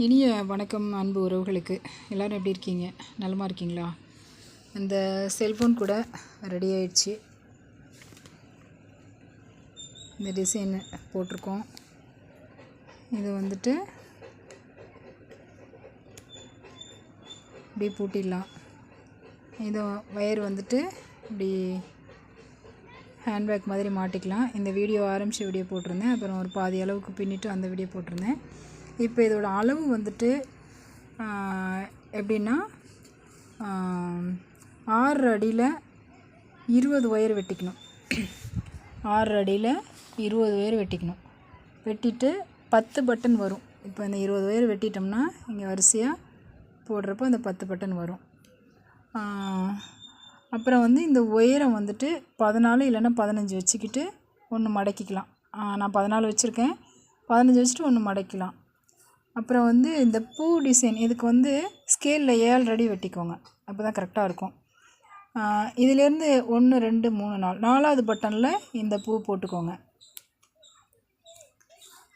இனிய வணக்கம் அன்பு உறவுகளுக்கு. எல்லோரும் எப்படி இருக்கீங்க? நலமாக இருக்கீங்களா? இந்த செல்ஃபோன் கூட ரெடி ஆயிடுச்சு. இந்த டிசைன் போட்டிருக்கோம். இது வந்துட்டு இப்படி பூட்டிடலாம். இது வயர் வந்துட்டு இப்படி ஹேண்ட்பேக் மாதிரி மாட்டிக்கலாம். இந்த வீடியோ ஆரம்பித்த வீடியோ போட்டிருந்தேன். அப்புறம் ஒரு பாதி அளவுக்கு பின்னிட்டு அந்த வீடியோ போட்டிருந்தேன். இப்போ இதோட அளவு வந்துட்டு எப்படின்னா 6 அடியில் 20 ஒயர் வெட்டிக்கணும். 6 அடியில் 20 ஒயர் வெட்டிக்கணும். வெட்டிட்டு 10 பட்டன் வரும். இப்போ இந்த 20 ஒயர் வெட்டிட்டோம்னா இங்கே வரிசையாக போடுறப்போ அந்த 10 பட்டன் வரும். அப்புறம் வந்து இந்த ஒயரம் வந்துட்டு 14 இல்லைன்னா 15 வச்சுக்கிட்டு ஒன்று மடக்கிக்கலாம். நான் 14 வச்சுருக்கேன். 15 வச்சுட்டு ஒன்று மடக்கலாம். அப்புறம் வந்து இந்த பூ டிசைன் இதுக்கு வந்து ஸ்கேலில் 7 அடி வெட்டிக்கோங்க. அப்போ தான் கரெக்டாக இருக்கும். இதிலேருந்து 1 2 3 4 4வது பட்டனில் இந்த பூ போட்டுக்கோங்க.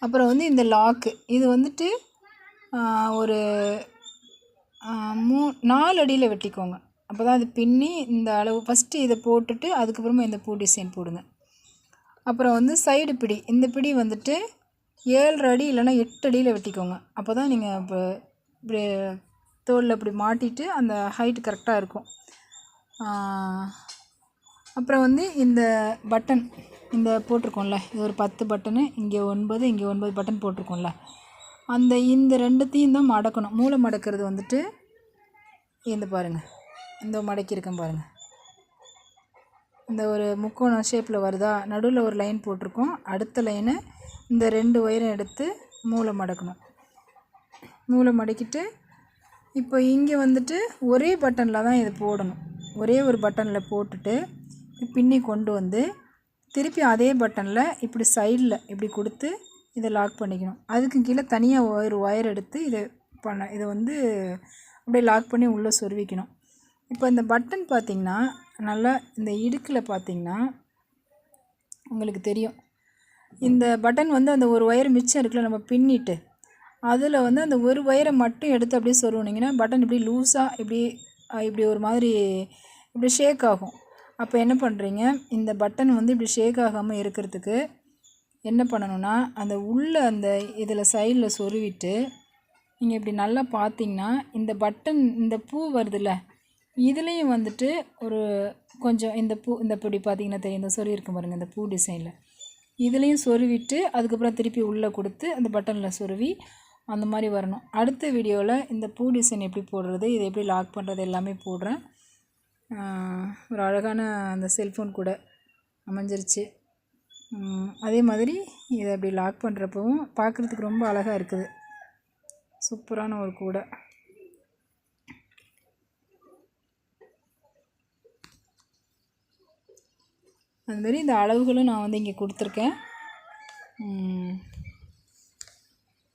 அப்புறம் வந்து இந்த லாக்கு இது வந்துட்டு ஒரு 4 அடியில் வெட்டிக்கோங்க. அப்போ தான் அது பின்னி இந்த அளவு ஃபஸ்ட்டு இதை போட்டுட்டு அதுக்கப்புறமா இந்த பூ டிசைன் போடுங்க. அப்புறம் வந்து சைடு பிடி இந்த பிடி வந்துட்டு 7 அடி இல்லைன்னா 8 அடியில் வெட்டிக்கோங்க. அப்போ தான் நீங்கள் இப்போ இப்படி தோலில் இப்படி மாட்டிட்டு அந்த ஹைட் கரெக்டாக இருக்கும். அப்புறம் வந்து இந்த பட்டன் இந்த போட்டிருக்கோம்ல, இது ஒரு 10 பட்டனு, இங்கே 9 இங்கே 9 பட்டன் போட்டிருக்கோம்ல, இந்த ரெண்டுத்தையும் தான் மடக்கணும். மூளை மடக்கிறது வந்துட்டு இந்த பாருங்கள், இந்த மடக்கியிருக்கேன் பாருங்கள். இந்த ஒரு முக்கோண ஷேப்பில் வருதா, நடுவில் ஒரு லைன் போட்டிருக்கோம். அடுத்த லைனு இந்த 2 ஒயரை எடுத்து மூளை மடக்கணும். மூளை மடக்கிட்டு இப்போ இங்கே வந்துட்டு ஒரே பட்டனில் தான் இது போடணும். ஒரே ஒரு பட்டனில் போட்டுட்டு பின்னி கொண்டு வந்து திருப்பி அதே பட்டனில் இப்படி சைடில் இப்படி கொடுத்து இதை லாக் பண்ணிக்கணும். அதுக்கு கீழே தனியாக ஒரு ஒயர் எடுத்து இதை வந்து அப்படியே லாக் பண்ணி உள்ளே சொருவிக்கணும். இப்போ இந்த பட்டன் பார்த்திங்கன்னா நல்லா இந்த இடுக்கில் பார்த்திங்கன்னா உங்களுக்கு தெரியும். இந்த பட்டன் வந்து அந்த ஒரு ஒயர் மிச்சம் இருக்குல்ல, நம்ம பின்னிட்டு அதில் வந்து அந்த ஒரு ஒயரை மட்டும் எடுத்து அப்படியே சொருவினீங்கன்னா பட்டன் இப்படி லூஸாக இப்படி ஒரு மாதிரி இப்படி ஷேக் ஆகும். அப்போ என்ன பண்ணுறீங்க, இந்த பட்டன் வந்து இப்படி ஷேக் ஆகாமல் இருக்கிறதுக்கு என்ன பண்ணணும்னா அந்த உள்ளே அந்த இதில் சைடில் சொருவிட்டு நீங்கள் இப்படி நல்லா பார்த்தீங்கன்னா இந்த பட்டன் இந்த பூ வருதுல்ல, இதுலேயும் வந்துட்டு ஒரு கொஞ்சம் இந்த இப்படி பார்த்தீங்கன்னா தெரியும், இந்த சொருவி இருக்கும் பாருங்கள், இந்த பூ டிசைனில் இதுலேயும் சொருவிட்டு அதுக்கப்புறம் திருப்பி உள்ளே கொடுத்து அந்த பட்டனில் சொருவி அந்த மாதிரி வரணும். அடுத்த வீடியோவில் இந்த பூ டிசைன் எப்படி போடுறது, இதை எப்படி லாக் பண்ணுறது எல்லாமே போடுறேன். ஒரு அழகான அந்த செல்ஃபோன் கூட அமைஞ்சிருச்சு. அதே மாதிரி இதை அப்படி லாக் பண்ணுறப்பவும் பார்க்குறதுக்கு ரொம்ப அழகாக இருக்குது. சூப்பரான ஒரு கூடை. அதுமாரி இந்த அளவுகளும் நான் வந்து இங்கே கொடுத்துருக்கேன்.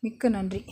மிக்க நன்றி.